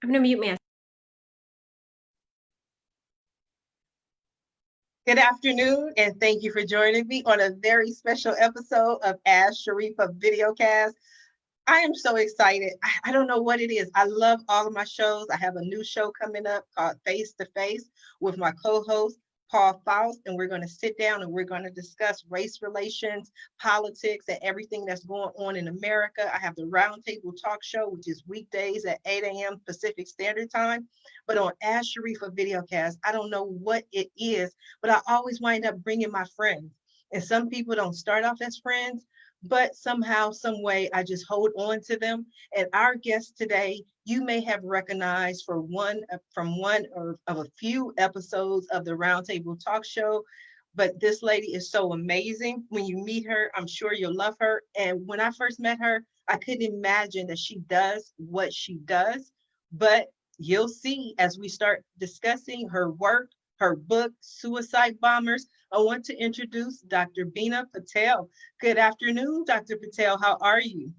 I'm gonna mute myself. Good afternoon, and thank you for joining me on a very special episode of Ask Sharifah Videocast. I am so excited. I don't know what it is. I love all of my shows. I have a new show coming up called Face to Face with my co-host, Paul Faust, and we're going to sit down and we're going to discuss race relations, politics, and everything that's going on in America. I have the Roundtable Talk Show, which is weekdays at 8 a.m. Pacific Standard Time. But on Ask Sharifah Videocast, I don't know what it is, but I always wind up bringing my friends. And some people don't start off as friends, but somehow, some way, I just hold on to them. And our guest today, you may have recognized from one of a few episodes of the Roundtable Talk Show. But this lady is so amazing. When you meet her, I'm sure you'll love her. And when I first met her, I couldn't imagine that she does what she does. But you'll see as we start discussing her work, her book, Suicide Bombers. I want to introduce Dr. Bina Patel. Good afternoon, Dr. Patel. How are you?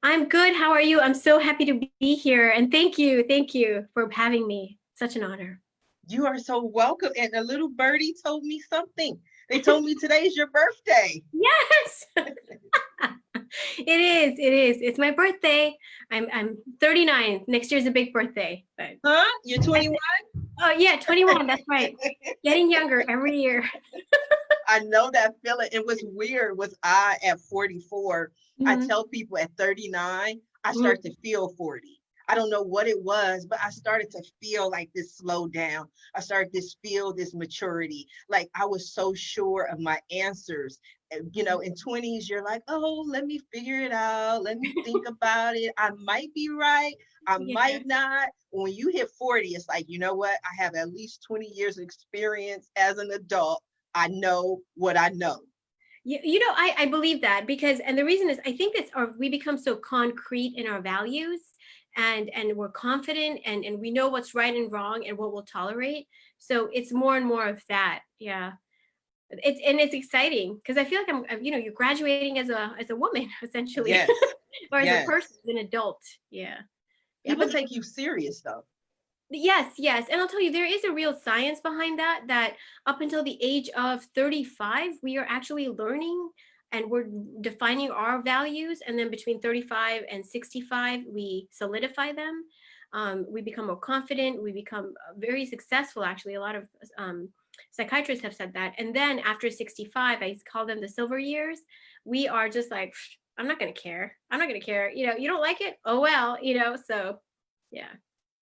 I'm good. How are you? I'm so happy to be here. And thank you for having me. Such an honor. You are so welcome. And a little birdie told me something. They told me today's your birthday. Yes. It is. It is. It's my birthday. I'm 39. Next year's a big birthday. But Huh? You're 21? oh yeah, 21. That's right. Getting younger every year. I know that feeling. It was weird. Was I at 44? I Mhm. tell people at 39, I Mhm. start to feel 40. I don't know what it was, but I started to feel like this slow down. I started to feel this maturity. Like I was so sure of my answers. In 20s, you're like, oh, let me figure it out. Let me think about it. I might be right. I Yeah. might not. When you hit 40, it's like, you know what? I have at least 20 years of experience as an adult. I know what I know. I believe that because, and the reason is, I think that's we become so concrete in our values, and we're confident, and we know what's right and wrong and what we'll tolerate. So it's more and more of that. Yeah. It's exciting because I feel like you're graduating as a woman essentially, Yes, or as a person, yes. as an adult. Yeah. Yeah. People But take you serious though. yes, and I'll tell you, there is a real science behind that. That up until the age of 35, we are actually learning and we're defining our values, and then between 35 and 65, we solidify them. We become more confident. We become very successful. Actually, a lot of psychiatrists have said that. And then after 65, I call them the silver years. We are just like, I'm not going to care. I'm not going to care. You don't like it? Oh well. So yeah.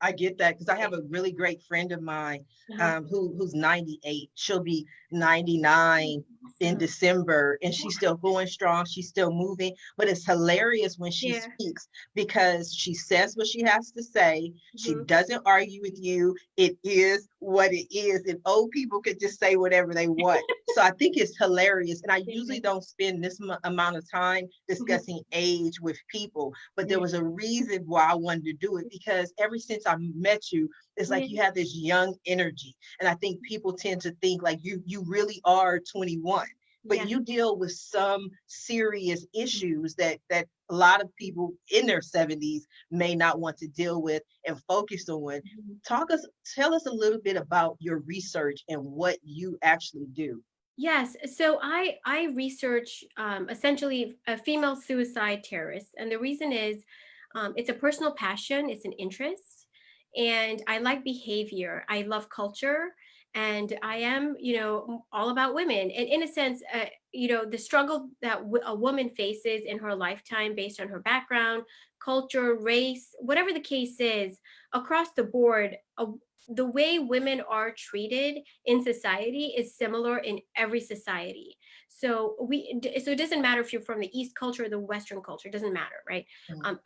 I get that because I have a really great friend of mine Uh-huh. who's 98. She'll be 99 in Awesome. December, and she's still going strong. She's still moving, but it's hilarious when she Yeah. speaks because she says what she has to say. She Mhm. doesn't argue with you. It is what it is, and old people could just say whatever they want. So I think it's hilarious, and I usually Yeah. don't spend this amount of time Mhm. discussing age with people, but there Yeah. was a reason why I wanted to do it because ever since I met you, it's like Yeah. you have this young energy, and I think people tend to think like you really are 21, but Yeah. you deal with some serious Mhm. issues that a lot of people in their 70s may not want to deal with and focus on. Mhm. Tell us a little bit about your research and what you actually do. Yes. So I research essentially a female suicide terrorist, and the reason is it's a personal passion, it's an interest, and I like behavior. I love culture, and I am all about women. And in a sense, the struggle that a woman faces in her lifetime based on her background, culture, race, whatever the case is, across the board. The way women are treated in society is similar in every society. So it doesn't matter if you're from the East culture or the Western culture, it doesn't matter, right?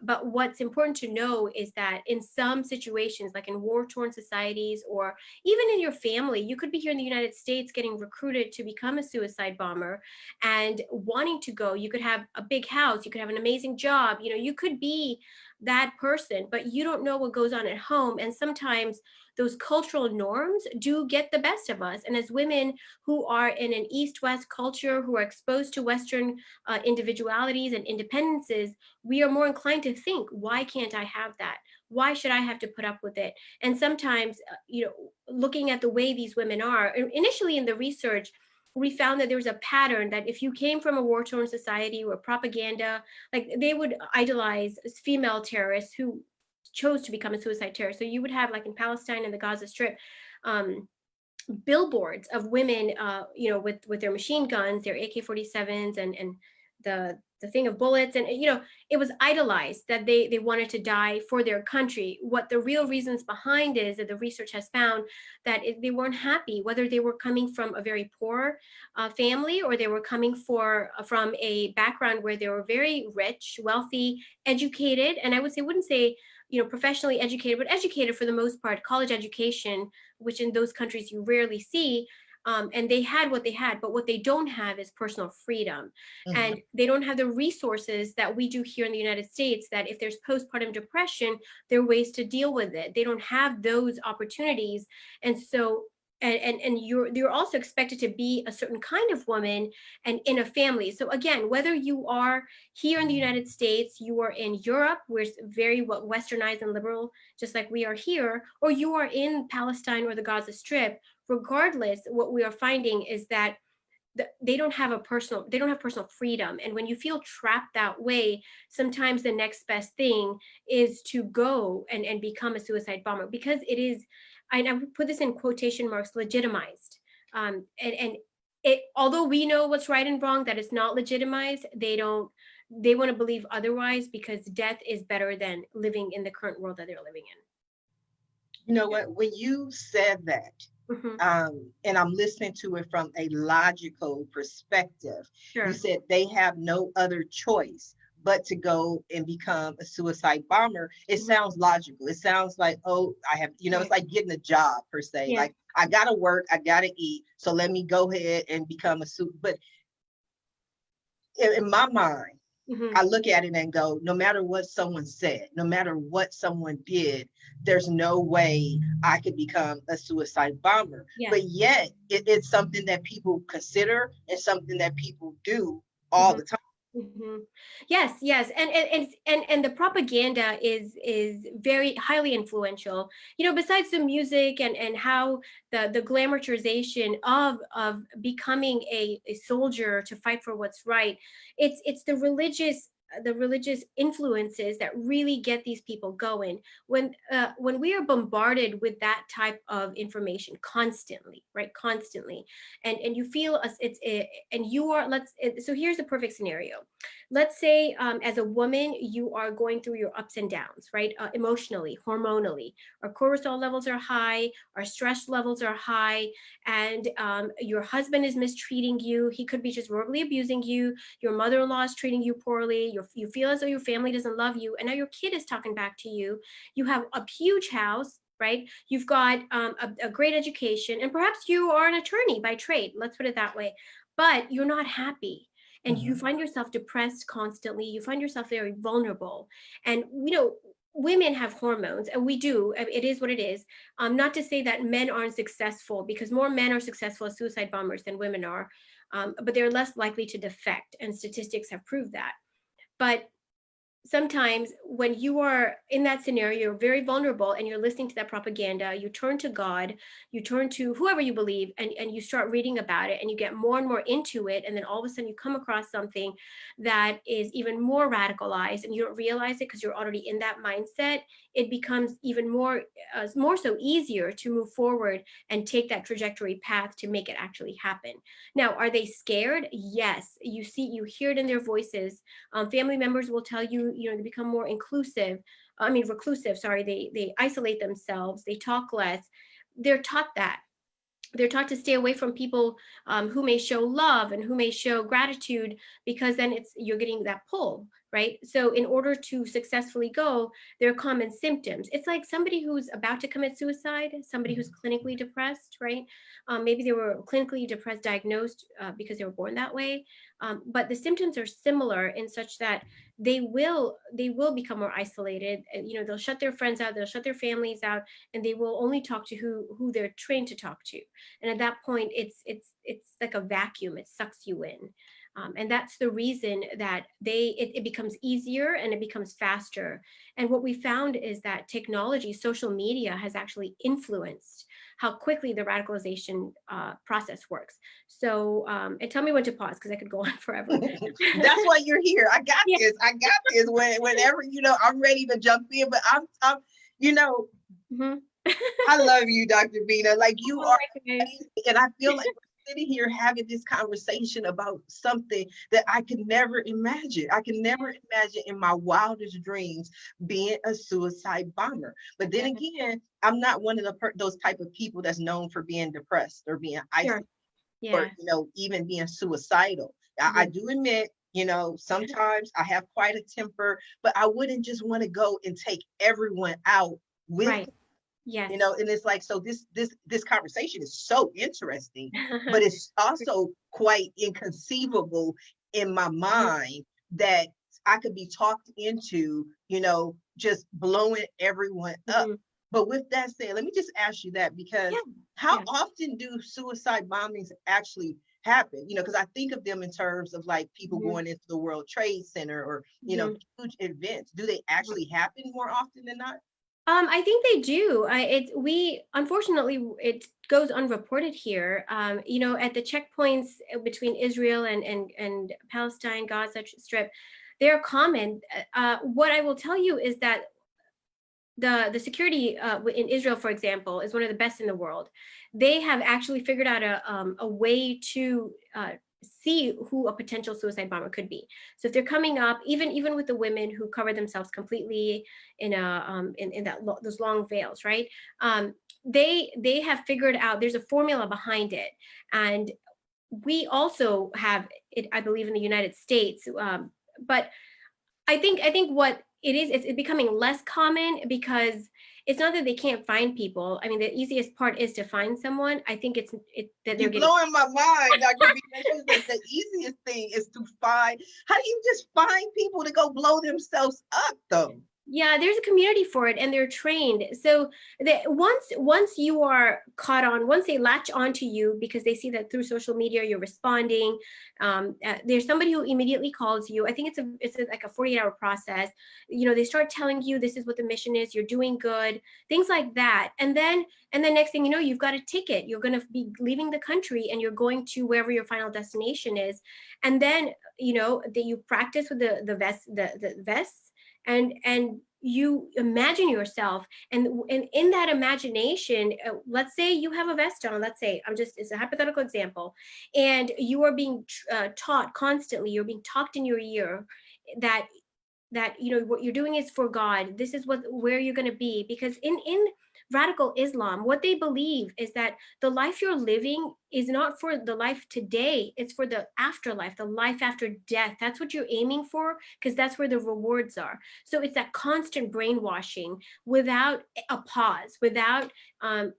But what's important to know is that in some situations, like in war-torn societies, or even in your family, you could be here in the United States getting recruited to become a suicide bomber and wanting to go. You could have a big house, you could have an amazing job, you could be that person, but you don't know what goes on at home. And sometimes those cultural norms do get the best of us. And as women who are in an East-West culture, who are exposed to Western individualities and independences, we are more inclined to think, why can't I have that? Why should I have to put up with it? And sometimes, looking at the way these women are, initially in the research, we found that there was a pattern that if you came from a war-torn society where propaganda, like they would idolize female terrorists who chose to become a suicide terrorist. So you would have, like in Palestine and the Gaza Strip, um, billboards of women, with their machine guns, their AK-47s, and the thing of bullets, and it was idolized that they wanted to die for their country. What the real reasons behind is that the research has found that they weren't happy, whether they were coming from a very poor family, or they were coming from a background where they were very rich, wealthy, educated, and I wouldn't say professionally educated, but educated for the most part, college education, which in those countries you rarely see. And they had what they had, but what they don't have is personal freedom. Mhm. And they don't have the resources that we do here in the United States, that if there's postpartum depression, there are ways to deal with it. They don't have those opportunities. And so, and you're also expected to be a certain kind of woman and in a family. So again, whether you are here in the United States, you are in Europe, where it's very westernized and liberal, just like we are here, or you are in Palestine or the Gaza Strip, regardless, what we are finding is that they don't have personal freedom. And when you feel trapped that way, sometimes the next best thing is to go and become a suicide bomber, because it is, I would put this in quotation marks, legitimized. And it, although we know what's right and wrong, that it's not legitimized, they want to believe otherwise, because death is better than living in the current world that they're living You know what? When you said that, in. Hmm. and I'm listening to it from a logical perspective, you Sure. said they have no other choice but to go and become a suicide bomber. It Hmm. sounds logical. It sounds like, oh, I have, it's Right. like getting a job per se. Yeah. Like, I gotta work, I gotta eat, so let me go ahead and become a suit. But in my mind, Hmm. I look at it and go, no matter what someone said, no matter what someone did, there's no way I could become a suicide bomber. Yeah. But yet, it's something that people consider and something that people do all Hmm. the time. Hmm. Yes, yes, and the propaganda is very highly influential. Besides the music and how the glamorization of becoming a soldier to fight for what's right, it's the religious influences that really get these people going. When we are bombarded with that type of information constantly, right, constantly, and you feel us, and you are, so here's a perfect scenario. Let's say, as a woman, you are going through your ups and downs, right? Emotionally, hormonally, our cortisol levels are high, our stress levels are high, and your husband is mistreating you. He could be just verbally abusing you. Your mother-in-law is treating you poorly. You feel as though your family doesn't love you, and now your kid is talking back to you. You have a huge house, right? You've got a great education, and perhaps you are an attorney by trade. Let's put it that way. But you're not happy, and you Mhm. find yourself depressed constantly. You find yourself very vulnerable. And women have hormones, and we do. It is what it is. Not to say that men aren't successful, because more men are successful as suicide bombers than women are, but they're less likely to defect, and statistics have proved that. But sometimes when you are in that scenario, you're very vulnerable, and you're listening to that propaganda, you turn to God, you turn to whoever you believe, and you start reading about it, and you get more and more into it, and then all of a sudden you come across something that is even more radicalized, and you don't realize it because you're already in that mindset. It becomes even more so easier to move forward and take that trajectory path to make it actually happen. Now, are they scared? Yes. You hear it in their voices. Family members will tell you, to become more inclusive. I mean, reclusive. Sorry, they isolate themselves. They talk less. They're taught that. They're taught to stay away from people who may show love and who may show gratitude, because then you're getting that pull, right? So in order to successfully go, there are common symptoms. It's like somebody who's about to commit suicide, somebody who's Mhm. clinically depressed, right? Maybe they were clinically depressed, diagnosed because they were born that way, but the symptoms are similar in such that they will become more isolated. And, they'll shut their friends out, they'll shut their families out, and they will only talk to who they're trained to talk to. And at that point, it's like a vacuum. It sucks you in. And that's the reason that it becomes easier and it becomes faster. And what we found is that technology, social media, has actually influenced how quickly the radicalization process works. So, and tell me when to pause because I could go on forever. That's why you're here. I got Yeah. this. I got this. Whenever I'm ready to jump in. But I'm you know, Mhm. I love you, Dr. Bina. Like you Oh are my goodness. amazing. And I feel like we're sitting here having this conversation about something that I could never imagine. I could never imagine in my wildest dreams being a suicide bomber. But then Yeah. again, I'm not one of those type of people that's known for being depressed or being Sure. isolated or Yeah. even being suicidal. I Yeah. do admit, sometimes I have quite a temper, but I wouldn't just want to go and take everyone out with, Right. Yes. and it's like, so this conversation is so interesting, but it's also quite inconceivable in my Mhm. mind that I could be talked into, just blowing everyone up. Mhm. But with that said, let me just ask you that, because Yeah. how Yeah. often do suicide bombings actually happen? Because I think of them in terms of like people Mhm. going into the World Trade Center or, Mhm. huge events. Do they actually happen more often than not? I think they do. We unfortunately it goes unreported here. At the checkpoints between Israel and Palestine, Gaza Strip, they're common. What I will tell you is that the security in Israel, for example, is one of the best in the world. They have actually figured out a way to see who a potential suicide bomber could be. So if they're coming up, even with the women who cover themselves completely in those long veils, right? They have figured out there's a formula behind it, and we also have it, I believe, in the United States. But I think what it is, it's becoming less common because it's not that they can't find people. I mean, the easiest part is to find someone. I think it's that they're You getting. blowing my mind, Dr. B. You said the easiest thing is to find. How do you just find people to go blow themselves up, though? Yeah, there's a community for it and they're trained. So that once you are caught on, once they latch onto you because they see that through social media you're responding, there's somebody who immediately calls you. I think like a 48-hour process. They start telling you this is what the mission is, you're doing good, things like that. And then next thing you know, you've got a ticket. You're going to be leaving the country and you're going to wherever your final destination is. And then, that you practice with the vests, and you imagine yourself, and in that imagination, let's say you have a vest on, let's say, it's a hypothetical example, and you are being taught constantly, you're being talked in your ear that what you're doing is for God. This is where you're going to be, because in radical Islam, what they believe is that the life you're living is not for the life today, it's for the afterlife, the life after death. That's what you're aiming for, because that's where the rewards are. So it's that constant brainwashing without a pause, without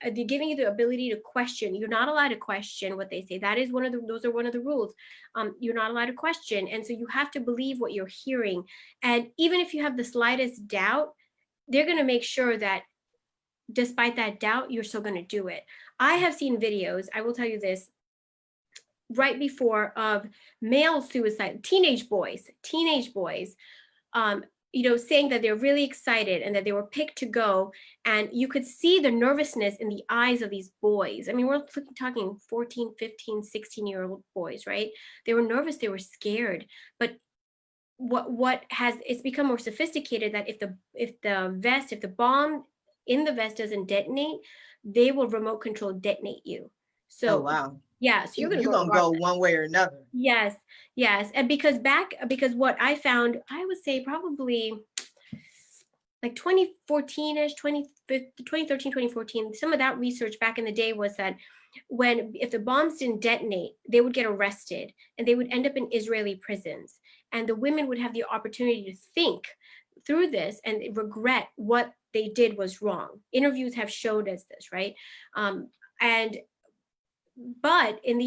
giving you the ability to question. You're not allowed to question what they say. That is those are one of the rules. You're not allowed to question, and so you have to believe what you're hearing. And even if you have the slightest doubt, they're going to make sure that despite that doubt, you're still going to do it. I have seen videos, I will tell you this, right before, of male suicide, teenage boys, um, saying that they're really excited and that they were picked to go. And you could see the nervousness in the eyes of these boys. I mean, we're talking 14, 15, 16-year-old boys, right? They were nervous, they were scared. But what has it's become more sophisticated, that if the bomb in the vest doesn't detonate, they will remote control detonate you. Oh, So wow. yeah, so you're going to You're go going to go regardless. one way or another. Yes, yes. And because what I found, I would say probably like 2014ish, 2013, 2014, some of that research back in the day was that if the bombs didn't detonate, they would get arrested and they would end up in Israeli prisons. And the women would have the opportunity to think through this and regret what they did was wrong. Interviews have showed us this, right? And but in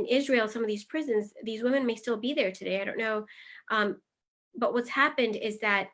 Israel, some of these prisons, these women may still be there today. I don't know. But what's happened is that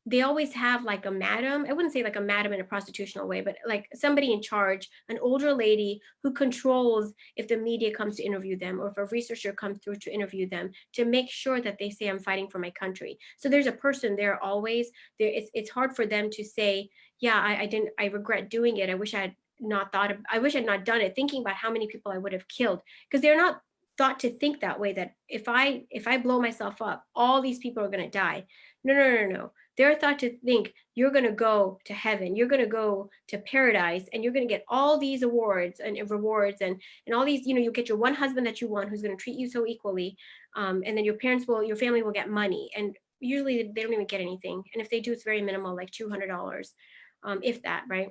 they always have like a madam. I wouldn't say like a madam in a prostitutional way, but like somebody in charge, an older lady who controls if the media comes to interview them or if a researcher comes through to interview them, to make sure that they say I'm fighting for my country. So there's a person there always. There, it's hard for them to say, yeah, I didn't, I regret doing it. I wish I had not thought of, I wish I'd not done it, thinking about how many people I would have killed, because they're not thought to think that way, that if I blow myself up, all these people are going to die. No, no, no, no. They're thought to think you're going to go to heaven, you're going to go to paradise, and you're going to get all these awards and rewards, and all these, you get your one husband that you want, who's going to treat you so equally, and then your family will get money, and usually they don't even get anything, and if they do, it's very minimal, like $200, if that, right?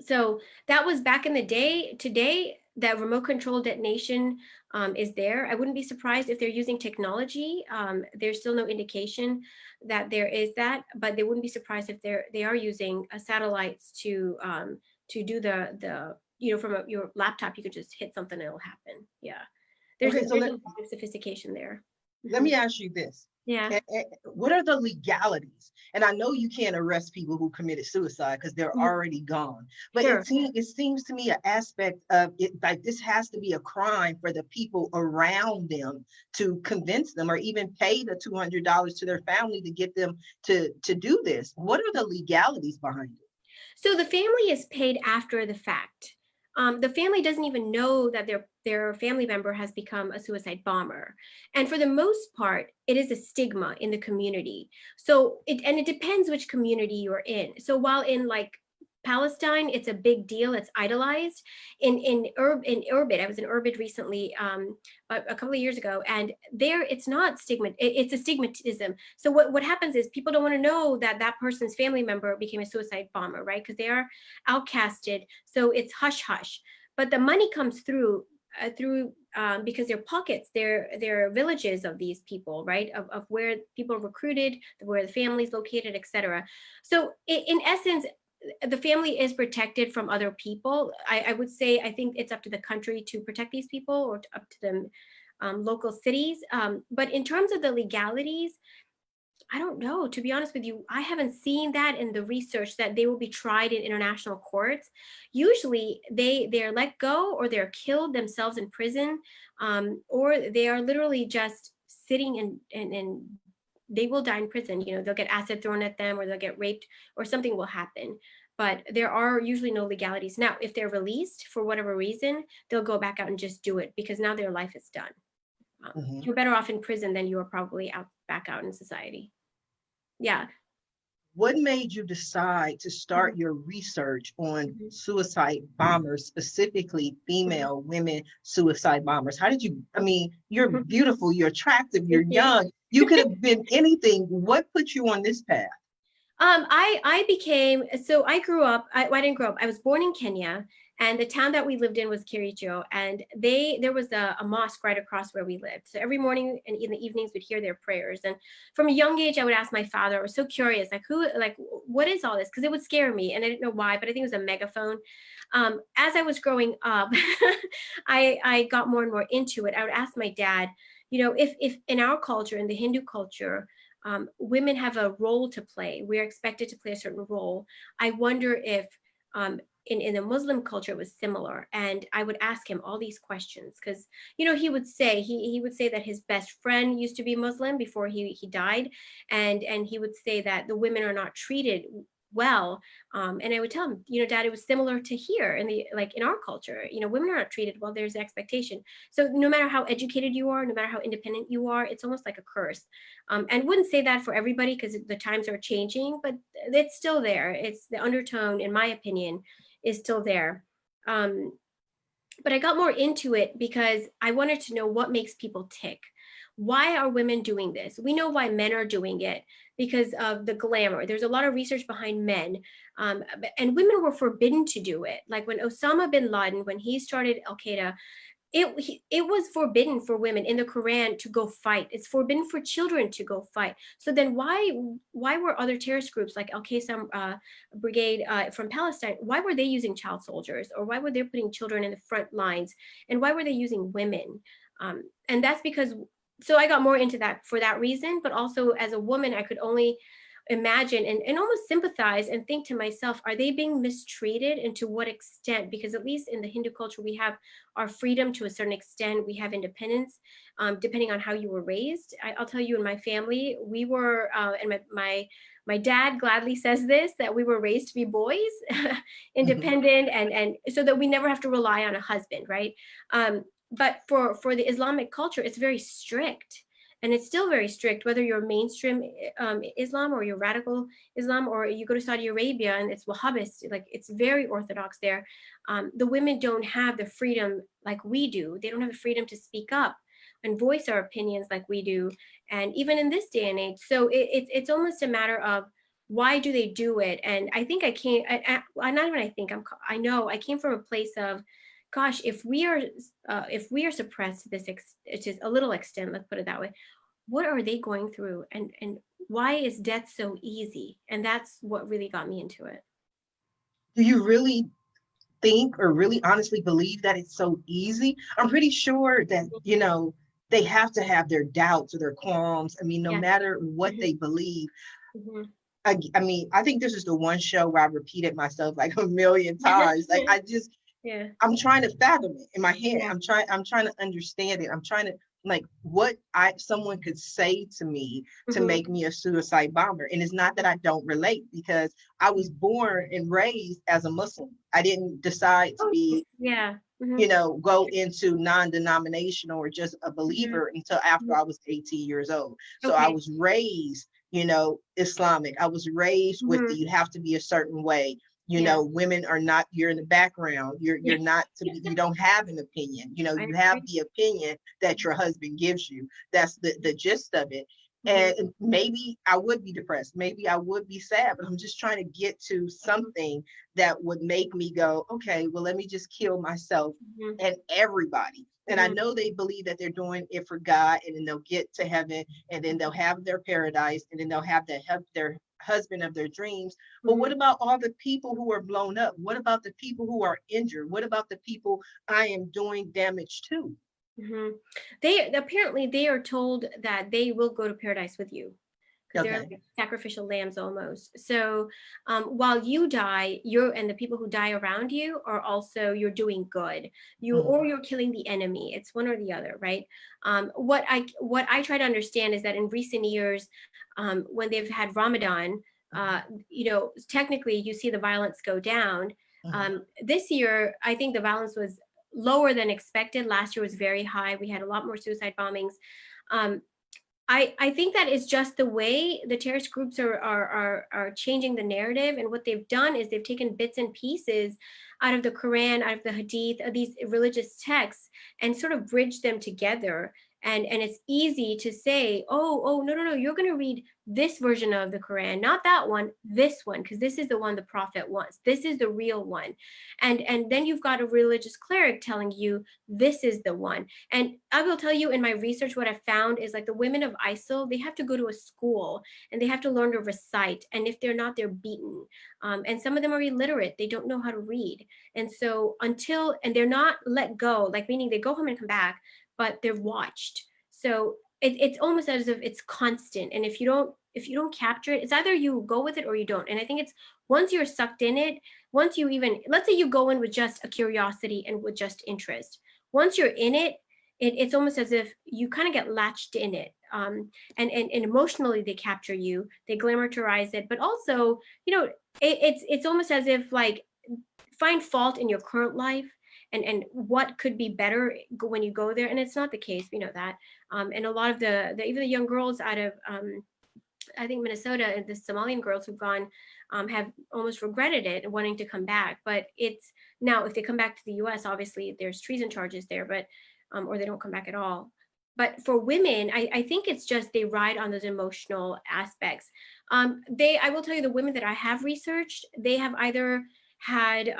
So that was back in the day. Today, that remote control detonation is there. I wouldn't be surprised if they're using technology. There's still no indication that there is that, but they wouldn't be surprised if they are using satellites to do the from your laptop. You could just hit something and it'll happen. Yeah, there's Okay, a, so there's a lot of sophistication there. let Mhm. me ask you this. Yeah. What are the legalities? And I know you can't arrest people who committed suicide because they're Mhm. already gone. But Sure. it seems to me an aspect of it, like this has to be a crime for the people around them to convince them or even pay the $200 to their family to get them to do this. What are the legalities behind it? So the family is paid after the fact. The family doesn't even know that their family member has become a suicide bomber, and for the most part, it is a stigma in the community. So it depends which community you're in. So while in like Palestine, it's a big deal. It's idolized. In Urbid, I was in Urbid recently, a couple of years ago, and there it's not stigma. It's a stigmatism. So what happens is people don't want to know that that person's family member became a suicide bomber, right? Because they are outcasted. So it's hush hush. But the money comes through because they're pockets, they're villages of these people, right? Of where people are recruited, where the family is located, etc. So in essence, the family is protected from other people. I would say I think it's up to the country to protect these people, or up to the local cities. But in terms of the legalities, I don't know. To be honest with you, I haven't seen that in the research that they will be tried in international courts. Usually, they're let go or they're killed themselves in prison, or they are literally just sitting and they will die in prison. They'll get acid thrown at them, or they'll get raped, or something will happen. But there are usually no legalities. Now, if they're released for whatever reason, they'll go back out and just do it because now their life is done. Mhm. You're better off in prison than you are probably back out in society. Yeah. What made you decide to Mhm, start your research on mhm, suicide bombers, specifically mhm, female women suicide bombers? How did you? I mean, you're mhm. beautiful, you're attractive, you're Thank you. young. You could have been anything. What put you on this path? I became, so I grew up. Well, I didn't grow up. I was born in Kenya, and the town that we lived in was Kericho, and there was a mosque right across where we lived. So every morning and in the evenings, we'd hear their prayers. And from a young age, I would ask my father. I was so curious, like what is all this? Because it would scare me, and I didn't know why. But I think it was a megaphone. As I was growing up, I got more and more into it. I would ask my dad, if in our culture, in the Hindu culture, women have a role to play. We're expected to play a certain role. I wonder if in the Muslim culture it was similar. And I would ask him all these questions because he would say he would say that his best friend used to be Muslim before he died, and he would say that the women are not treated well. And I would tell him, Dad, it was similar to here in the like in our culture. Women are not treated well. There's expectation. So no matter how educated you are, no matter how independent you are, it's almost like a curse. And wouldn't say that for everybody because the times are changing, but it's still there. It's the undertone, in my opinion, is still there. Um, but I got more into it because I wanted to know what makes people tick. Why are women doing this? We know why men are doing it because of the glamour. There's a lot of research behind men, and women were forbidden to do it. Like when Osama bin Laden, when he started Al Qaeda, it was forbidden for women in the Quran to go fight. It's forbidden for children to go fight. So then why were other terrorist groups like Al Qassam brigade from Palestine, why were they using child soldiers, or why were they putting children in the front lines, and why were they using women? And that's because, so I got more into that for that reason, but also as a woman I could only imagine and almost sympathize and think to myself, are they being mistreated, and to what extent? Because at least in the Hindu culture, we have our freedom to a certain extent. We have independence, depending on how you were raised. I'll tell you, in my family, we were, and my dad gladly says this, that we were raised to be boys, Mhm. independent, and so that we never have to rely on a husband, right? But for the Islamic culture, it's very strict, and it's still very strict, whether you're mainstream Islam, or you're radical Islam, or you go to Saudi Arabia and it's Wahhabist, like it's very orthodox there. The women don't have the freedom like we do. They don't have the freedom to speak up and voice our opinions like we do, and even in this day and age. So it's almost a matter of, why do they do it? And I think I came, not even I think, I know I came from a place of, gosh, if we are suppressed to this it's just a little extent, let's put it that way, what are they going through, and why is death so easy? And that's what really got me into it. Do you really think or really honestly believe that it's so easy? I'm pretty sure that, they have to have their doubts or their qualms. I mean, no Yeah. matter what Hmm. they believe. Hmm. I mean, I think this is the one show where I repeated myself like a million times. Like Yeah. I'm trying to fathom it in my head. Yeah. I'm trying to understand it. I'm trying to, like, what I someone could say to me to Hmm. make me a suicide bomber. And it's not that I don't relate, because I was born and raised as a Muslim. I didn't decide to Oh, be, yeah. Hmm. go into non-denominational or just a Hmm. believer until after I was 18 years old. So I Okay. was raised, Islamic. I was raised with Hmm. the, you have to be a certain way. Yeah. Women are not, you're in the background. You're Yeah. not to be, you don't have an opinion. I You have agree. the opinion that your husband gives you. That's the gist of it. Hmm. And maybe I would be depressed. Maybe I would be sad, but I'm just trying to get to something that would make me go, okay, well, let me just kill myself Hmm. and everybody. And I Hmm. know they believe that they're doing it for God, and then they'll get to heaven, and then they'll have their paradise, and then they'll have their husband of their dreams. But what Hmm. about all the people who are blown up? What about the people who are injured? What about the people I am doing damage to? Hmm. They apparently they are told that they will go to paradise with you, because they're Okay. like sacrificial lambs almost. So while you die, you're and the people who die around you are also, you're doing good. Or Mhm. you're killing the enemy. It's one or the other, right? What I try to understand is that in recent years, when they've had Ramadan, technically you see the violence go down. Mhm. This year, I think the violence was lower than expected. Last year was very high. We had a lot more suicide bombings. Um, I think that is just the way the terrorist groups are changing the narrative. And what they've done is they've taken bits and pieces out of the Quran, out of the Hadith, of these religious texts, and sort of bridged them together. And it's easy to say, oh, no, no, no, you're going to read this version of the Quran, not that one, this one, because this is the one the Prophet wants. This is the real one. And then you've got a religious cleric telling you this is the one. And I will tell you, in my research, what I've found is, like, the women of ISIL, they have to go to a school and they have to learn to recite. And if they're not, they're beaten. And some of them are illiterate. They don't know how to read. And so and they're not let go, like, meaning they go home and come back, but they're watched. So it's almost as if it's constant. And if you don't capture it, it's either you go with it or you don't. And I think it's, once you're sucked in it, once you even, let's say you go in with just a curiosity and with just interest, once you're in it, it's almost as if you kind of get latched in it. And emotionally they capture you, they glamorize it, but also, it's almost as if, like, find fault in your current life, and what could be better when you go there. And it's not the case, we know that. And a lot of even the young girls out of, I think, Minnesota, and the Somalian girls who've gone, have almost regretted it and wanting to come back. But it's, now if they come back to the U.S., obviously there's treason charges there, but or they don't come back at all. But for women, I think it's just they ride on those emotional aspects. I will tell you, the women that I have researched, they have either had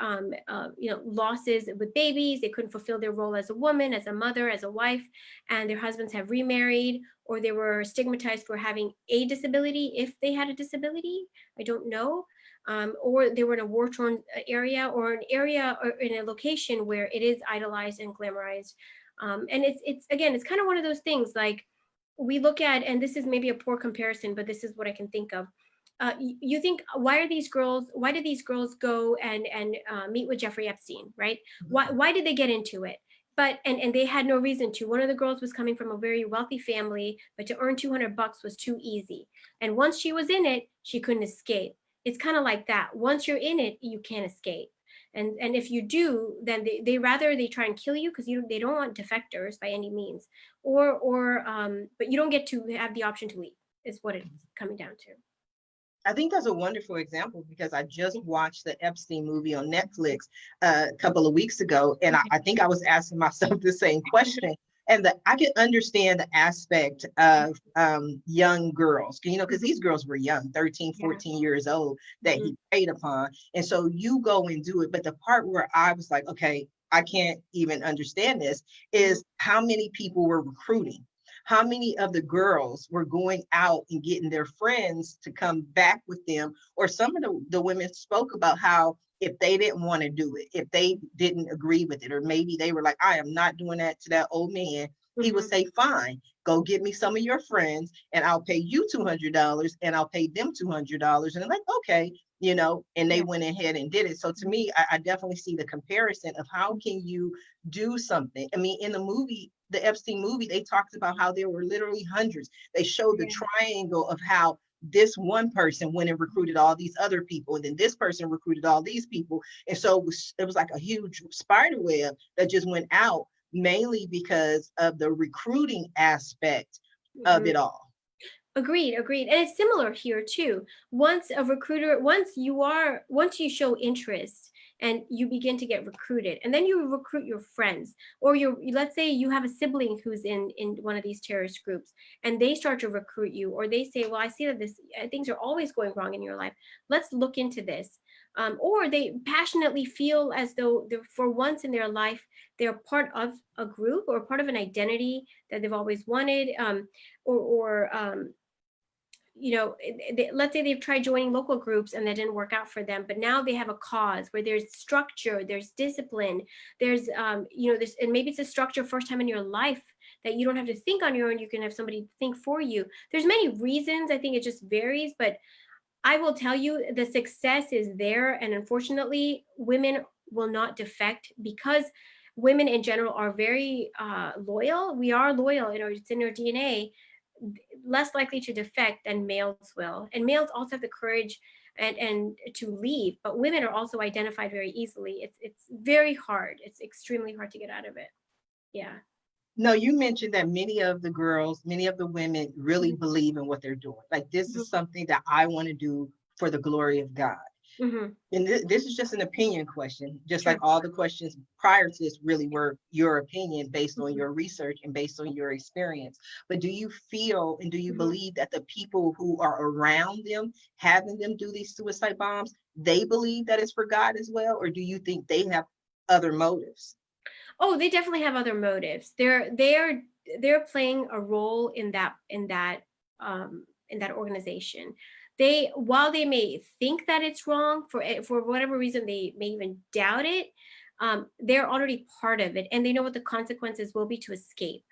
losses with babies. They couldn't fulfill their role as a woman, as a mother, as a wife, and their husbands have remarried, or they were stigmatized for having a disability if they had a disability. I don't know. Or they were in a war-torn area, or an area, or in a location where it is idolized and glamorized. And it's again, it's kind of one of those things, like, we look at, and this is maybe a poor comparison, but this is what I can think of. you think, why did these girls go and meet with Jeffrey Epstein, right? Why did they get into it? But and they had no reason to. One of the girls was coming from a very wealthy family, but to earn $200 was too easy. And once she was in it, she couldn't escape. It's kind of like that. Once you're in it, you can't escape. And if you do, then they rather they try and kill you, because they don't want defectors by any means, or but you don't get to have the option to leave, is what it's coming down to. I think that's a wonderful example because I just watched the Epstein movie on Netflix a couple of weeks ago, and I think I was asking myself the same question. And that I can understand the aspect of young girls, because these girls were young, 13, Yeah. 14 years old, that Mhm. he preyed upon. And so you go and do it. But the part where I was like, okay, I can't even understand this is how many people were recruiting. How many of the girls were going out and getting their friends to come back with them? Or some of the women spoke about how if they didn't want to do it, if they didn't agree with it, or maybe they were like, I am not doing that to that old man, he would Mhm. say, fine, go get me some of your friends and I'll pay you $200 and I'll pay them $200. And I'm like, okay, and they Yeah. went ahead and did it. So to me, I definitely see the comparison of how can you do something. I mean, in the movie, the Epstein movie, they talked about how there were literally hundreds. They showed the Yeah. triangle of how this one person went and recruited all these other people, and then this person recruited all these people. And so it was like a huge spider web that just went out, mainly because of the recruiting aspect of Mhm. it all. Agreed, agreed. And it's similar here too. Once you show interest and you begin to get recruited, and then you recruit your friends, or let's say you have a sibling who's in one of these terrorist groups, and they start to recruit you, or they say, well, I see that things are always going wrong in your life. Let's look into this. Or they passionately feel as though for once in their life, they're part of a group or part of an identity that they've always wanted. Or let's say they've tried joining local groups and that didn't work out for them, but now they have a cause where there's structure, there's discipline, there's this, and maybe it's a structure first time in your life that you don't have to think on your own, you can have somebody think for you. There's many reasons, I think it just varies, but I will tell you the success is there, and unfortunately women will not defect because women in general are very loyal. We are loyal, it's in our DNA, less likely to defect than males will. And males also have the courage and to leave, but women are also identified very easily. It's very hard. It's extremely hard to get out of it. Yeah. No, you mentioned that many of the girls, many of the women really Mhm. believe in what they're doing. Like, this Mhm. is something that I want to do for the glory of God. Mhm. And this is just an opinion question, just like Sure. all the questions prior to this really were your opinion based on Mhm. your research and based on your experience. But do you feel and do you Mhm. believe that the people who are around them, having them do these suicide bombs, they believe that it's for God as well? Or do you think they have other motives? Oh, they definitely have other motives. They're playing a role in that organization. While they may think that it's wrong for whatever reason, they may even doubt it. They're already part of it, and they know what the consequences will be to escape.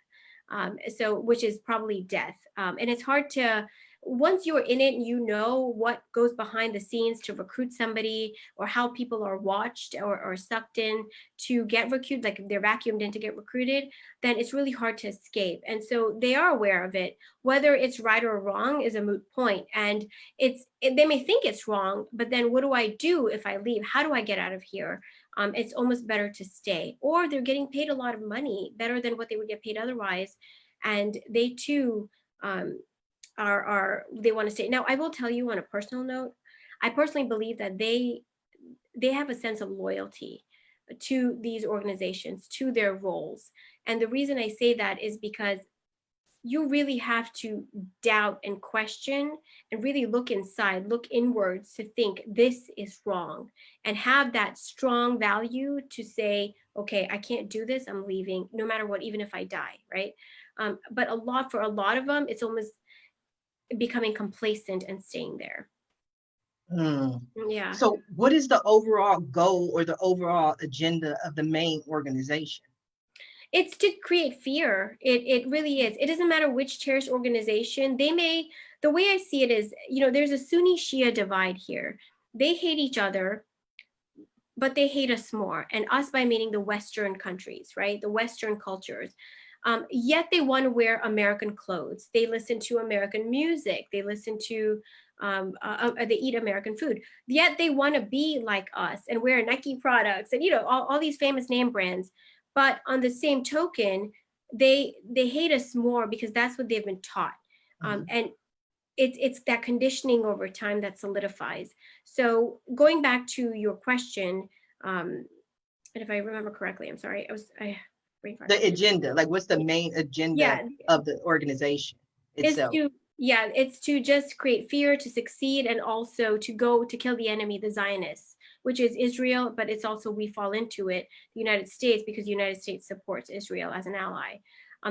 So which is probably death. And it's hard to, once you're in it and you know what goes behind the scenes to recruit somebody, or how people are watched or sucked in to get recruited, like they're vacuumed in to get recruited, then it's really hard to escape. And so they are aware of it. Whether it's right or wrong is a moot point. And they may think it's wrong, but then what do I do if I leave? How do I get out of here? It's almost better to stay. Or they're getting paid a lot of money, better than what they would get paid otherwise, and they too um, they want to stay. Now, I will tell you on a personal note, I personally believe that they have a sense of loyalty to these organizations, to their roles. And the reason I say that is because you really have to doubt and question and really look inside, look inwards to think this is wrong, and have that strong value to say, okay, I can't do this, I'm leaving, no matter what, even if I die, right? But for a lot of them, it's almost becoming complacent and staying there. Hmm. Yeah. So, what is the overall goal or the overall agenda of the main organization? It's to create fear. It really is. It doesn't matter which terrorist organization. They may the way I see it is, there's a Sunni Shia divide here. They hate each other, but they hate us more, and us by meaning the Western countries, right? The Western cultures. Yet they want to wear American clothes. They listen to American music. They listen to, they eat American food. Yet they want to be like us and wear Nike products and, all these famous name brands. But on the same token, they hate us more because that's what they've been taught. And it's that conditioning over time that solidifies. So going back to your question, and if I remember correctly, I'm sorry, I brain fart. The agenda, like what's the main agenda Yeah, of the organization is itself? to yeah, it's to just create fear, to succeed, and also to go to kill the enemy, the Zionists, which is Israel, but it's also, we fall into it, the United States, because the United States supports Israel as an ally.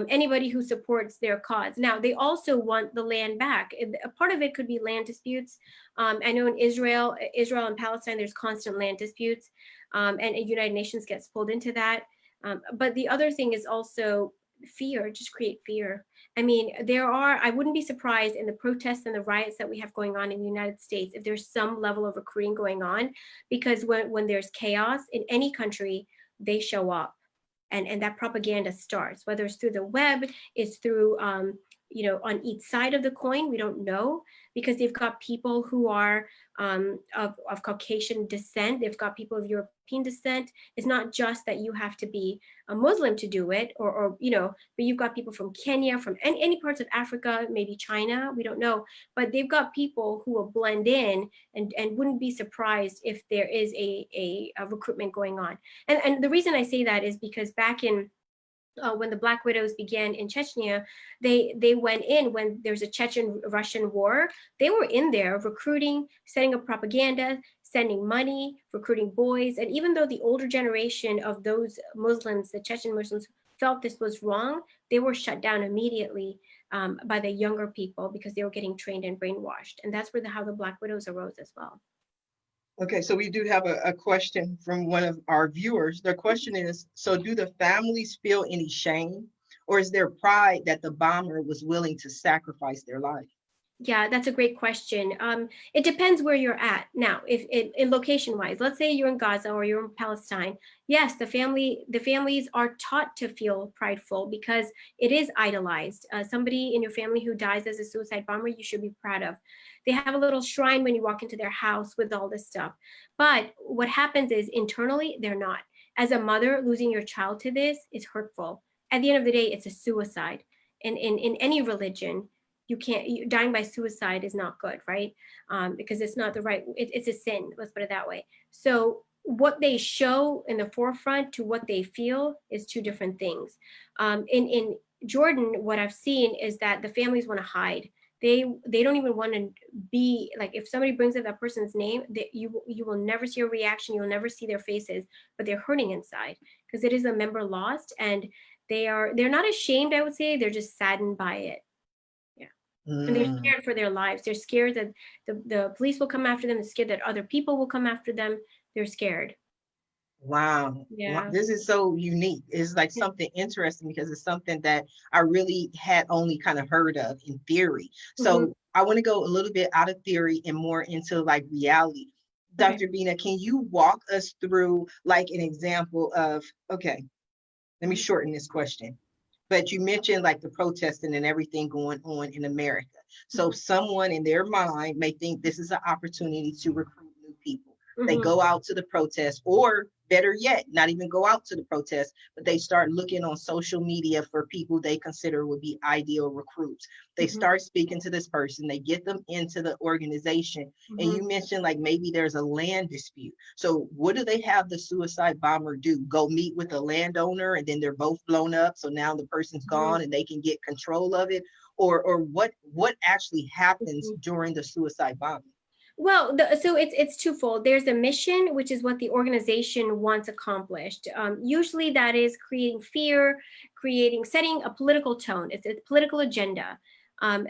Anybody who supports their cause. Now, they also want the land back. A part of it could be land disputes. I know in Israel and Palestine, there's constant land disputes, and United Nations gets pulled into that. But the other thing is also fear, just create fear. I mean, I wouldn't be surprised in the protests and the riots that we have going on in the United States if there's some level of recruiting going on, because when there's chaos in any country, they show up, and that propaganda starts, whether it's through the web, it's through, on each side of the coin, we don't know, because they've got people who are of Caucasian descent, they've got people of European descent. It's not just that you have to be a Muslim to do it, or but you've got people from Kenya, from any parts of Africa, maybe China, we don't know, but they've got people who will blend in, and wouldn't be surprised if there is a recruitment going on. And the reason I say that is because back in when the Black Widows began in Chechnya, they went in when there's a Chechen-Russian war. They were in there recruiting, setting up propaganda, sending money, recruiting boys. And even though the older generation of those Muslims, the Chechen Muslims, felt this was wrong, they were shut down immediately by the younger people because they were getting trained and brainwashed. And that's how the Black Widows arose as well. Okay, so we do have a question from one of our viewers. Their question is, so do the families feel any shame, or is there pride that the bomber was willing to sacrifice their life? Yeah, that's a great question. It depends where you're at. Now, if in location wise, let's say you're in Gaza or you're in Palestine, yes, the families are taught to feel prideful because it is idolized. Somebody in your family who dies as a suicide bomber, you should be proud of. They have a little shrine when you walk into their house with all this stuff. But what happens is internally, they're not. As a mother, losing your child to this is hurtful. At the end of the day, it's a suicide. In any religion, dying by suicide is not good, right? Because it's not the right, it's a sin, let's put it that way. So what they show in the forefront to what they feel is two different things. In Jordan, what I've seen is that the families want to hide. They don't even want to be like, if somebody brings up that person's name, you will never see a reaction, you'll never see their faces, but they're hurting inside because it is a member lost, and they're not ashamed, I would say, they're just saddened by it. And they're scared for their lives. They're scared that the police will come after them. They're scared that other people will come after them. They're scared. Wow. Yeah. This is so unique. It's like something interesting because it's something that I really had only kind of heard of in theory. Mm-hmm. So I want to go a little bit out of theory and more into like reality. Okay. Dr. Bina, can you walk us through like an example of, okay, let me shorten this question. But you mentioned like the protesting and everything going on in America. So someone in their mind may think this is an opportunity to recruit new people. They Mm-hmm. go out to the protest, or better yet, not even go out to the protest, but they start looking on social media for people they consider would be ideal recruits. They Mm-hmm. start speaking to this person, they get them into the organization. And Mm-hmm. you mentioned like maybe there's a land dispute. So what do they have the suicide bomber do? Go meet with a landowner and then they're both blown up. So now the person's gone and they can get control of it. Or what actually happens Mm-hmm. during the suicide bombing? Well, so it's twofold. There's a mission, which is what the organization wants accomplished. Usually, that is creating fear, setting a political tone. It's a political agenda, and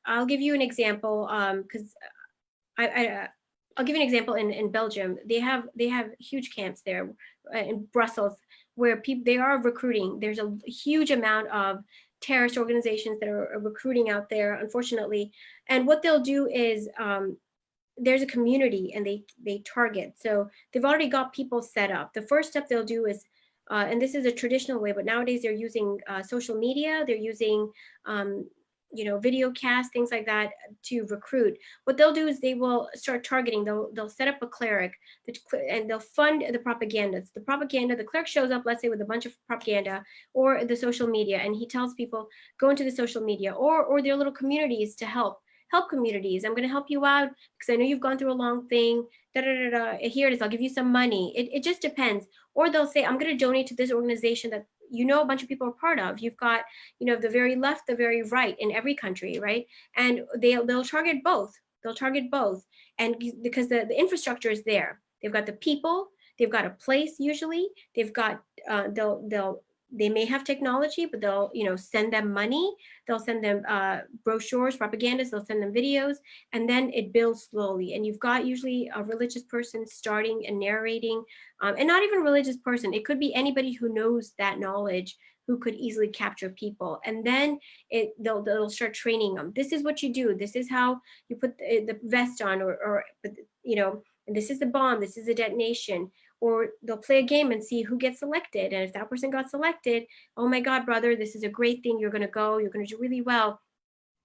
I'll give you an example because I'll give you an example in Belgium. They have huge camps there in Brussels where people they are recruiting. There's a huge amount of terrorist organizations that are recruiting out there, unfortunately. And what they'll do is, there's a community and they target. So they've already got people set up. The first step they'll do is, and this is a traditional way, but nowadays they're using social media. They're using, video cast, things like that to recruit. What they'll do is they will start targeting. They'll set up a cleric, and they'll fund the propaganda. The propaganda, the cleric shows up, let's say, with a bunch of propaganda or the social media, and he tells people, go into the social media or their little communities to help communities. I'm going to help you out because I know you've gone through a long thing. Da, da, da, da. Here it is. I'll give you some money. It just depends. Or they'll say, I'm going to donate to this organization that a bunch of people are part of. You've got, the very left, the very right in every country, right? And they'll target both. They'll target both, and because the infrastructure is there, they've got the people, they've got a place. Usually, they've got they may have technology, but they'll send them money. They'll send them brochures, propagandas. They'll send them videos, and then it builds slowly. And you've got usually a religious person starting and narrating, and not even a religious person. It could be anybody who knows that knowledge, who could easily capture people. And then they'll start training them. This is what you do. This is how you put the vest on, or and this is the bomb. This is the detonation. Or they'll play a game and see who gets selected. And if that person got selected, oh my God, brother, this is a great thing. You're going to go. You're going to do really well.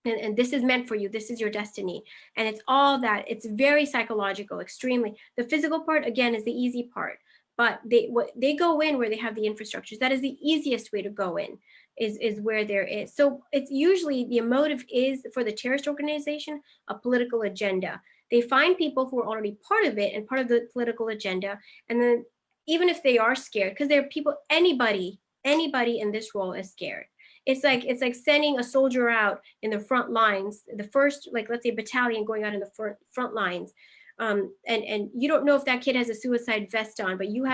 And this is meant for you. This is your destiny. And it's all that. It's very psychological, extremely. The physical part, again, is the easy part. But they go in where they have the infrastructures. That is the easiest way to go in, is where there is. So it's usually the motive is, for the terrorist organization, a political agenda. They find people who are already part of it and part of the political agenda. And then even if they are scared, because there are people, anybody in this role is scared. It's like sending a soldier out in the front lines, the first, like, let's say, battalion going out in the front lines. And you don't know if that kid has a suicide vest on, but you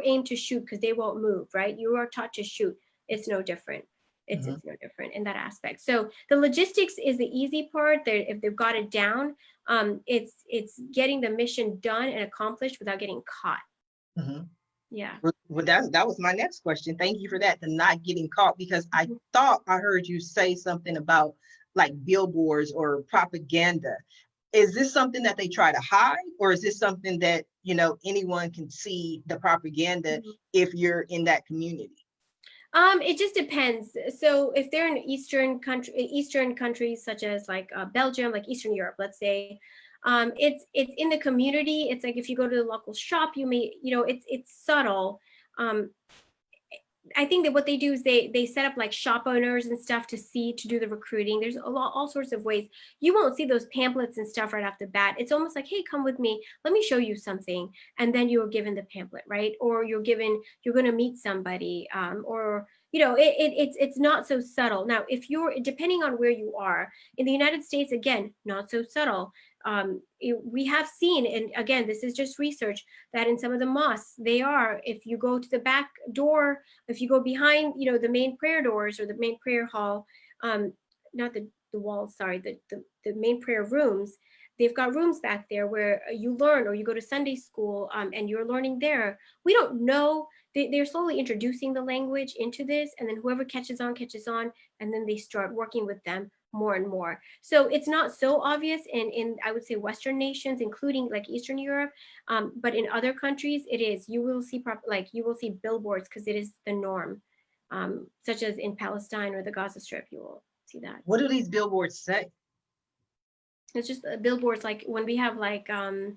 aim to shoot because they won't move, right? You are taught to shoot. It's no different. It's no different in that aspect. So the logistics is the easy part. If they've got it down, it's getting the mission done and accomplished without getting caught. Mm-hmm. Yeah. Well, that was my next question. Thank you for that, the not getting caught, because I thought I heard you say something about like billboards or propaganda. Is this something that they try to hide, or is this something that anyone can see the propaganda if you're in that community? It just depends. So if they're in Eastern countries such as like Belgium, like Eastern Europe, let's say, it's in the community. It's like if you go to the local shop, you may, it's subtle. I think that what they do is they set up like shop owners and stuff to do the recruiting. There's all sorts of ways. You won't see those pamphlets and stuff right off the bat. It's almost like, hey, come with me. Let me show you something. And then you're given the pamphlet, right? Or you're going to meet somebody, or it's not so subtle. Now, if you're, depending on where you are in the United States, again, not so subtle. We have seen, and again, this is just research, that in some of the mosques, if you go to the back door, if you go behind, the main prayer doors or the main prayer hall, not the walls, sorry, the main prayer rooms, they've got rooms back there where you learn, or you go to Sunday school, and you're learning there. We don't know. They're slowly introducing the language into this, and then whoever catches on, and then they start working with them more and more. So it's not so obvious in I would say Western nations, including like Eastern Europe, but in other countries it is. You will see you will see billboards because it is the norm, such as in Palestine or the Gaza Strip. You will see that. What do these billboards say? It's just billboards, like when we have like a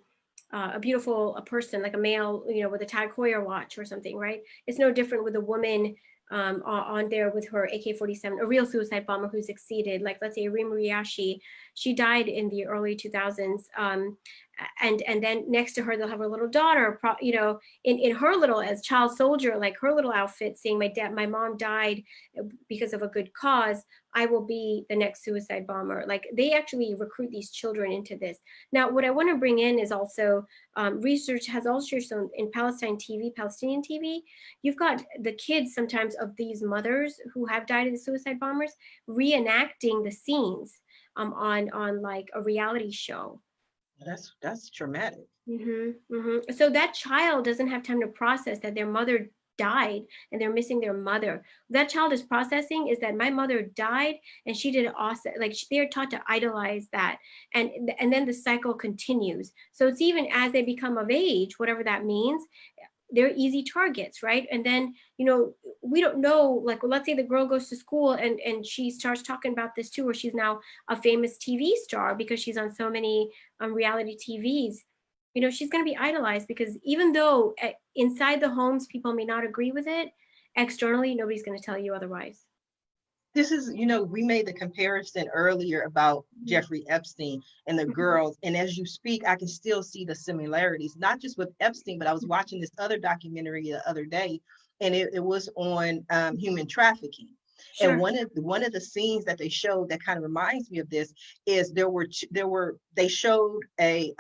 person, like a male, with a Tag Heuer watch or something, right? It's no different with a woman on there with her AK-47, a real suicide bomber who succeeded. Like, let's say Reem Riyashi, she died in the early 2000s. And then next to her, they'll have her little daughter, in her little, as child soldier, like her little outfit, saying, my mom died because of a good cause. I will be the next suicide bomber. Like, they actually recruit these children into this. Now, what I want to bring in is also research has also shown in Palestinian TV, you've got the kids sometimes of these mothers who have died in the suicide bombers reenacting the scenes on like a reality show. That's traumatic. So that child doesn't have time to process that their mother died and they're missing their mother. That child is processing is that my mother died and she did awesome. Like they're taught to idolize that, and then the cycle continues. So it's even as they become of age, whatever that means, they're easy targets, right? And then, we don't know, like, well, let's say the girl goes to school and she starts talking about this too, or she's now a famous TV star because she's on so many reality TVs. She's going to be idolized because even though inside the homes people may not agree with it, externally nobody's going to tell you otherwise. This is, we made the comparison earlier about Jeffrey Epstein and the girls. And as you speak, I can still see the similarities, not just with Epstein, but I was watching this other documentary the other day, and it was on human trafficking. Sure. And one of the scenes that they showed that kind of reminds me of this is they showed a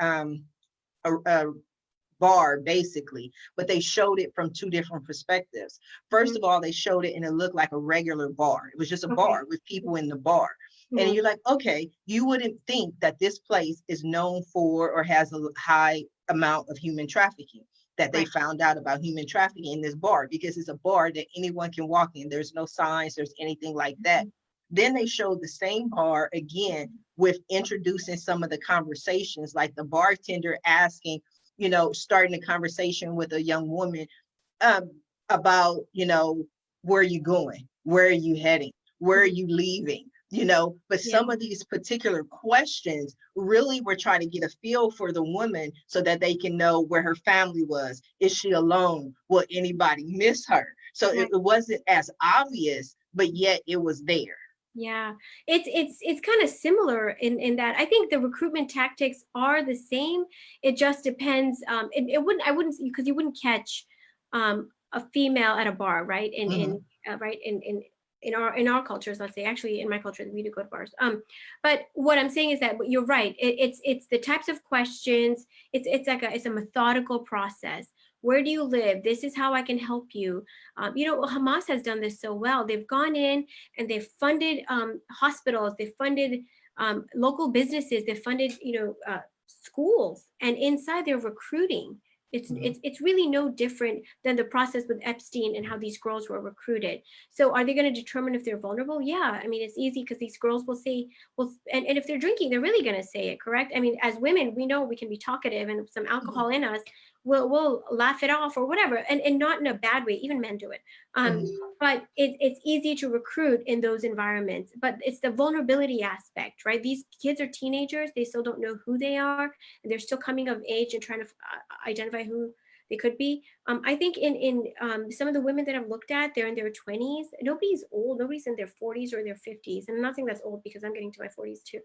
bar basically, but they showed it from two different perspectives. First of all, they showed it and it looked like a regular bar. It was just a bar with people in the bar. And you're like, okay, you wouldn't think that this place is known for or has a high amount of human trafficking, that they found out about human trafficking in this bar, because it's a bar that anyone can walk in. There's no signs, there's anything like that. Then they showed the same bar again with introducing some of the conversations, like the bartender asking, starting a conversation with a young woman about, where are you going? Where are you heading? Where are you leaving? But some of these particular questions really were trying to get a feel for the woman so that they can know where her family was. Is she alone? Will anybody miss her? So it wasn't as obvious, but yet it was there. Yeah, it's kind of similar in that I think the recruitment tactics are the same. It just depends. I wouldn't, because you wouldn't catch a female at a bar, right? In our cultures, let's say, actually in my culture, we do go to bars. But what I'm saying is that you're right. It's the types of questions. It's a methodical process. Where do you live? This is how I can help you. Hamas has done this so well. They've gone in and they've funded hospitals. They've funded local businesses. They've funded schools, and inside they're recruiting. It's really no different than the process with Epstein and how these girls were recruited. So are they going to determine if they're vulnerable? Yeah, I mean, it's easy because these girls will say, well, and if they're drinking, they're really going to say it, correct? I mean, as women, we know we can be talkative, and some alcohol in us, we'll laugh it off or whatever, and not in a bad way. Even men do it. But it's easy to recruit in those environments. But it's the vulnerability aspect, right? These kids are teenagers. They still don't know who they are, and they're still coming of age and trying to identify who they could be. I think in some of the women that I've looked at, they're in their 20s. Nobody's old. Nobody's in their 40s or their 50s. And I'm not saying that's old because I'm getting to my 40s too.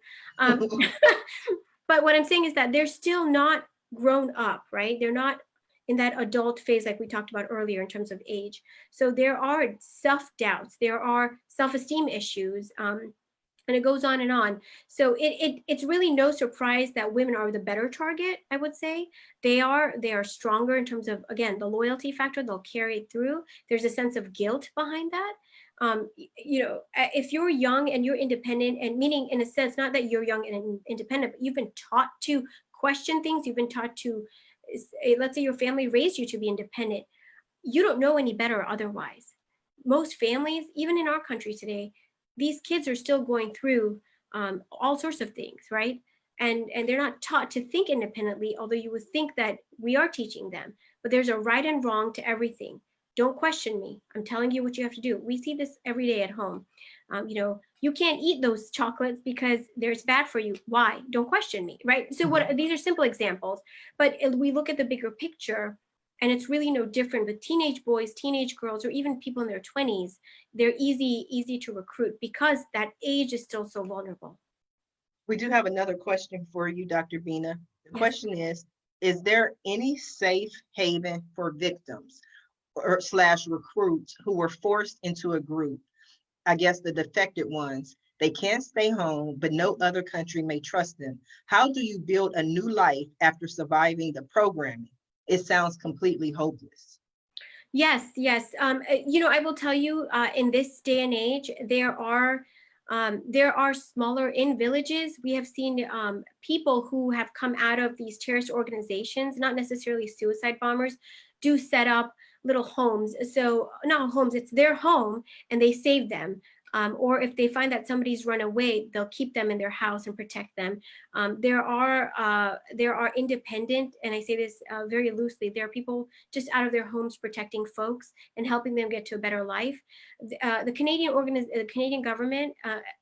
But what I'm saying is that they're still not grown up, right? They're not in that adult phase like we talked about earlier in terms of age. So there are self-doubts, there are self-esteem issues, and it goes on and on. So it's really no surprise that women are the better target, I would say. They are stronger in terms of, again, the loyalty factor. They'll carry it through. There's a sense of guilt behind that. If you're young and you're independent, and meaning in a sense, not that you're young and independent, but you've been taught to question things, you've been taught to, let's say your family raised you to be independent, you don't know any better otherwise. Most families, even in our country today, these kids are still going through all sorts of things, right? And they're not taught to think independently, although you would think that we are teaching them. But there's a right and wrong to everything. Don't question me. I'm telling you what you have to do. We see this every day at home. You can't eat those chocolates because it's bad for you. Why? Don't question me, right? So these are simple examples, but we look at the bigger picture, and it's really no different with teenage boys, teenage girls, or even people in their 20s. They're easy to recruit because that age is still so vulnerable. We do have another question for you, Dr. Bina. The question is there any safe haven for victims or / recruits who were forced into a group? I guess the defected ones. They can't stay home, but no other country may trust them. How do you build a new life after surviving the programming? It sounds completely hopeless. Yes. I will tell you, in this day and age, there are smaller, in villages. We have seen people who have come out of these terrorist organizations, not necessarily suicide bombers, do set up little homes. So not homes, it's their home, and they save them. Or if they find that somebody's run away, they'll keep them in their house and protect them. There are independent, and I say this very loosely, there are people just out of their homes protecting folks and helping them get to a better life. The Canadian government,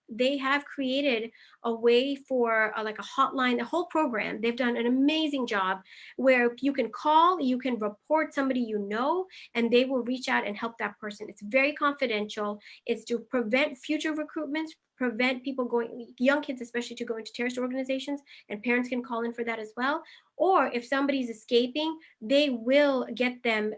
they have created a way for like a hotline, a whole program. They've done an amazing job where you can call, you can report somebody you know, and they will reach out and help that person. It's very confidential. It's to prevent future recruitments, prevent people going, young kids especially, to go into terrorist organizations, and parents can call in for that as well. Or if somebody's escaping, they will get them,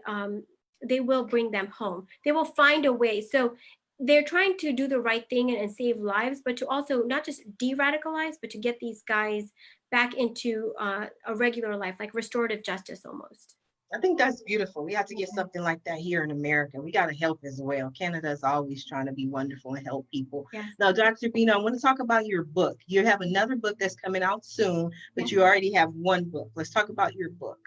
they will bring them home. They will find a way. So they're trying to do the right thing and save lives, but to also not just de-radicalize, but to get these guys back into a regular life, like restorative justice almost. I think that's beautiful. We have to get something like that here in America. We got to help as well. Canada is always trying to be wonderful and help people. Yes. Now, Dr. Bina, I want to talk about your book. You have another book that's coming out soon, but Yes. you already have one book. Let's talk about your book.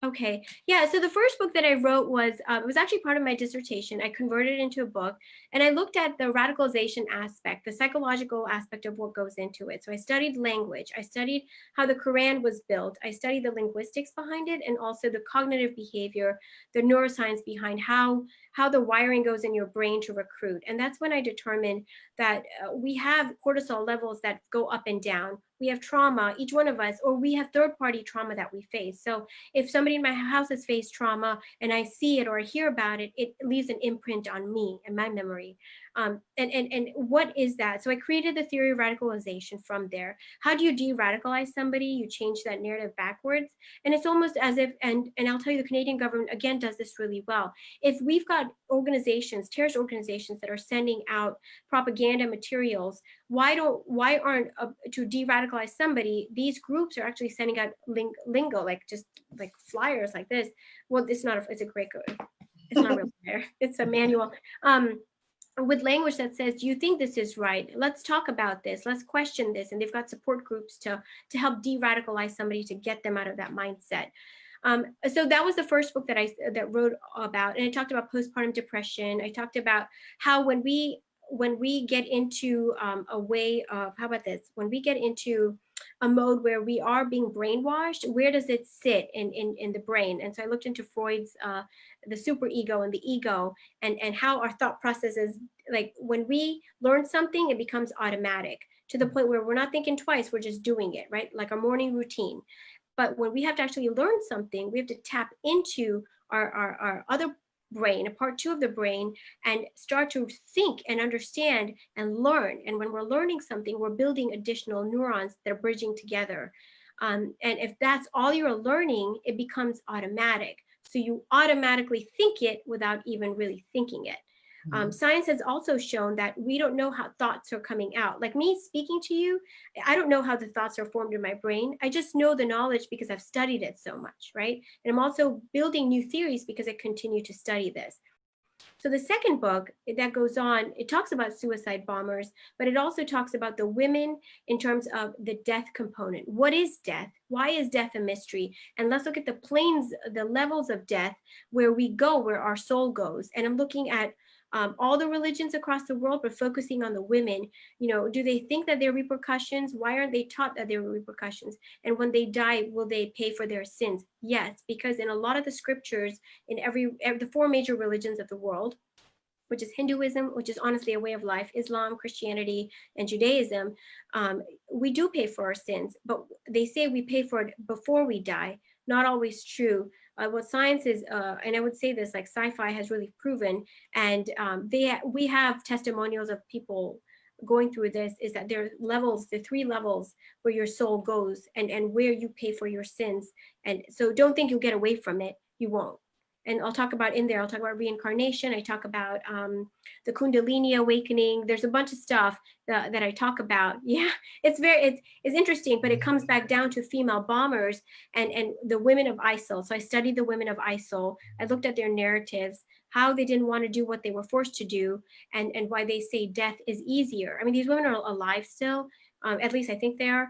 Okay. Yeah. So the first book that I wrote was, it was actually part of my dissertation. I converted it into a book, and I looked at the radicalization aspect, the psychological aspect of what goes into it. So I studied language. I studied how the Quran was built. I studied the linguistics behind it, and also the cognitive behavior, the neuroscience behind how the wiring goes in your brain to recruit. And that's when I determined that we have cortisol levels that go up and down. We have trauma, each one of us, or we have third-party trauma that we face. So if somebody in my house has faced trauma and I see it or I hear about it, it leaves an imprint on me and my memory. And what is that? So I created the theory of radicalization from there. How do you de-radicalize somebody? You change that narrative backwards. And it's almost as if, and I'll tell you, the Canadian government again does this really well. If we've got organizations, terrorist organizations, that are sending out propaganda materials, why aren't to de-radicalize somebody, these groups are actually sending out lingo, like just like flyers like this. Well, it's not it's a great, it's not a real flyer, it's a manual, with language that says, do you think this is right? Let's talk about this, let's question this. And they've got support groups to help de-radicalize somebody, to get them out of that mindset. So that was the first book that I wrote about, and I talked about postpartum depression. I talked about how when we get into a way of, how about this, when we get into a mode where we are being brainwashed, where does it sit in the brain? And so I looked into Freud's the superego and the ego, and how our thought processes, like when we learn something, it becomes automatic to the point where we're not thinking twice, we're just doing it, right? Like our morning routine. But when we have to actually learn something, we have to tap into our other brain, a part two of the brain, and start to think and understand and learn. And when we're learning something, we're building additional neurons that are bridging together. And if that's all you're learning, it becomes automatic. So you automatically think it without even really thinking it. Science has also shown that we don't know how thoughts are coming out. Like me speaking to you, I don't know how the thoughts are formed in my brain. I just know the knowledge because I've studied it so much, right? And I'm also building new theories because I continue to study this. So the second book that goes on, it talks about suicide bombers, but it also talks about the women in terms of the death component. What is death? Why is death a mystery? And let's look at the planes, the levels of death, where we go, where our soul goes. And I'm looking at all the religions across the world, but focusing on the women. You know, do they think that there are repercussions? Why aren't they taught that there are repercussions? And when they die, will they pay for their sins? Yes, because in a lot of the scriptures, in the four major religions of the world, which is Hinduism, which is honestly a way of life, Islam, Christianity, and Judaism, we do pay for our sins, but they say we pay for it before we die. Not always true. What science is, and I would say this, like sci-fi has really proven, and we have testimonials of people going through this, is that there are levels, the three levels where your soul goes, and where you pay for your sins. And so don't think you'll get away from it. You won't. And I'll talk about in there, I'll talk about reincarnation. I talk about the Kundalini awakening. There's a bunch of stuff that I talk about. Yeah, it's interesting, but it comes back down to female bombers and the women of ISIL. So I studied the women of ISIL. I looked at their narratives, how they didn't want to do what they were forced to do, and why they say death is easier. I mean, these women are alive still, at least I think they are.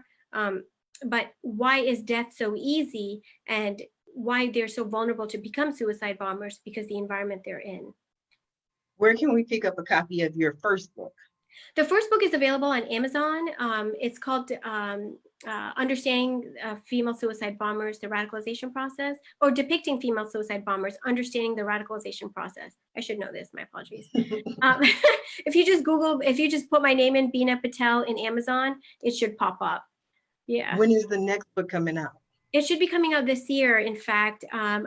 But why is death so easy? And why they're so vulnerable to become suicide bombers, because the environment they're in. Where can we pick up a copy of your first book? The first book is available on Amazon. It's called Understanding Female Suicide Bombers, the Radicalization Process, or Depicting Female Suicide Bombers, Understanding the Radicalization Process. I should know this, my apologies. If you just put my name in, Bina Patel, in Amazon, it should pop up. Yeah. When is the next book coming out? It should be coming out this year. In fact, I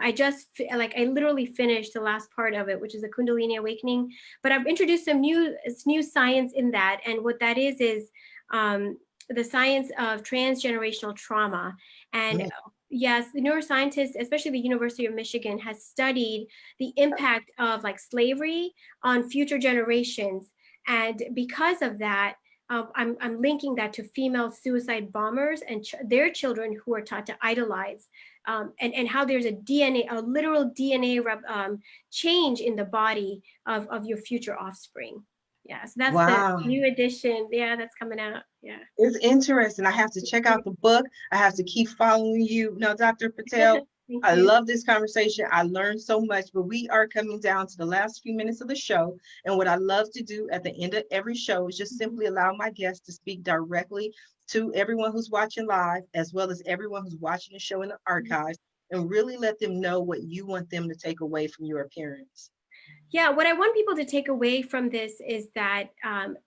literally finished the last part of it, which is a Kundalini Awakening. But I've introduced some new science in that, and what that is the science of transgenerational trauma. And yes, the neuroscientists, especially the University of Michigan, has studied the impact of like slavery on future generations, and because of that, I'm linking that to female suicide bombers and their children who are taught to idolize, and how there's a literal DNA change in the body of your future offspring. Yeah, so that's the new edition. Yeah, that's coming out. Yeah. It's interesting. I have to check out the book. I have to keep following you. Now, Dr. Patel, I love this conversation. I learned so much, but we are coming down to the last few minutes of the show. And what I love to do at the end of every show is just simply allow my guests to speak directly to everyone who's watching live, as well as everyone who's watching the show in the archives, and really let them know what you want them to take away from your appearance. Yeah, what I want people to take away from this is that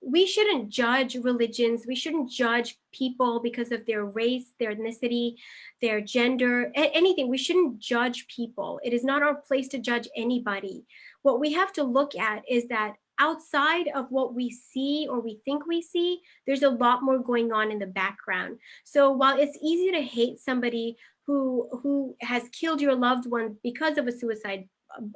we shouldn't judge religions. We shouldn't judge people because of their race, their ethnicity, their gender, anything. We shouldn't judge people. It is not our place to judge anybody. What we have to look at is that outside of what we see or we think we see, there's a lot more going on in the background. So while it's easy to hate somebody who has killed your loved one because of a suicide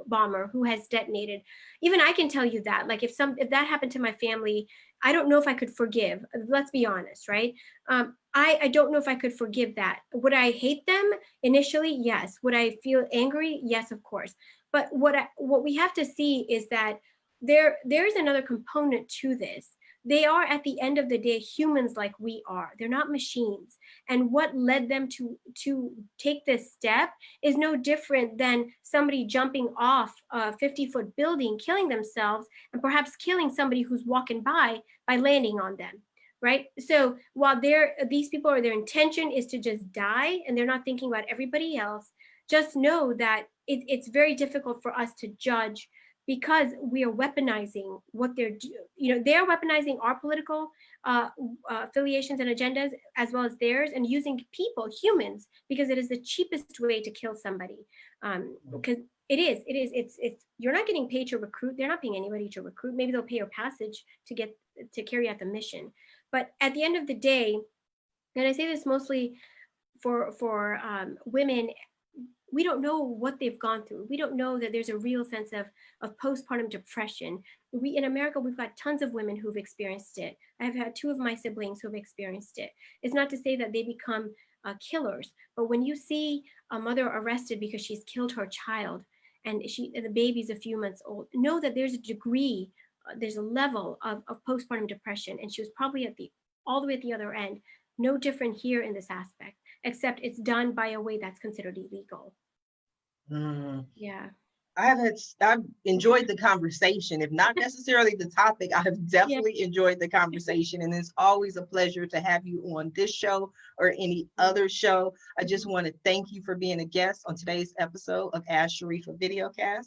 bomber who has detonated, even I can tell you that, like, if that happened to my family, I don't know if I could forgive. Let's be honest, right? I don't know if I could forgive that. Would I hate them initially? Yes. Would I feel angry? Yes, of course. But what we have to see is that there's another component to this. They are, at the end of the day, humans like we are. They're not machines. And what led them to take this step is no different than somebody jumping off a 50-foot building, killing themselves, and perhaps killing somebody who's walking by landing on them, right? So while these people, or their intention is to just die, and they're not thinking about everybody else, just know that it's very difficult for us to judge, because we are weaponizing what they're they're weaponizing our political affiliations and agendas, as well as theirs, and using people, humans, because it is the cheapest way to kill somebody. Because it's you're not getting paid to recruit. They're not paying anybody to recruit. Maybe they'll pay your passage to carry out the mission. But at the end of the day, and I say this mostly for women, we don't know what they've gone through. We don't know that there's a real sense of postpartum depression. In America, we've got tons of women who've experienced it. I've had 2 of my siblings who've experienced it. It's not to say that they become killers, but when you see a mother arrested because she's killed her child, and the baby's a few months old, know that there's a degree, there's a level of postpartum depression, and she was probably all the way at the other end. No different here in this aspect, except it's done by a way that's considered illegal. Yeah. I've enjoyed the conversation, if not necessarily the topic. I have definitely enjoyed the conversation, and it's always a pleasure to have you on this show or any other show. I just want to thank you for being a guest on today's episode of Ask Sharifah Videocast.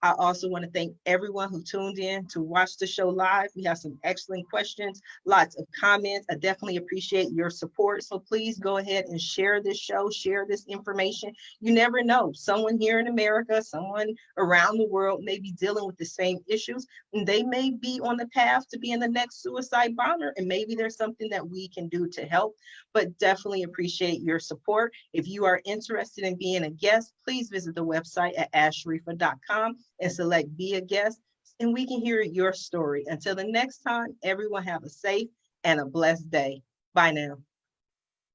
I also want to thank everyone who tuned in to watch the show live. We have some excellent questions, lots of comments. I definitely appreciate your support. So please go ahead and share this show, share this information. You never know, someone here in America, someone around the world may be dealing with the same issues, and they may be on the path to being the next suicide bomber, and maybe there's something that we can do to help. But definitely appreciate your support. If you are interested in being a guest, please visit the website at AskSharifah.com and select Be a Guest, and we can hear your story. Until the next time, everyone have a safe and a blessed day. Bye now.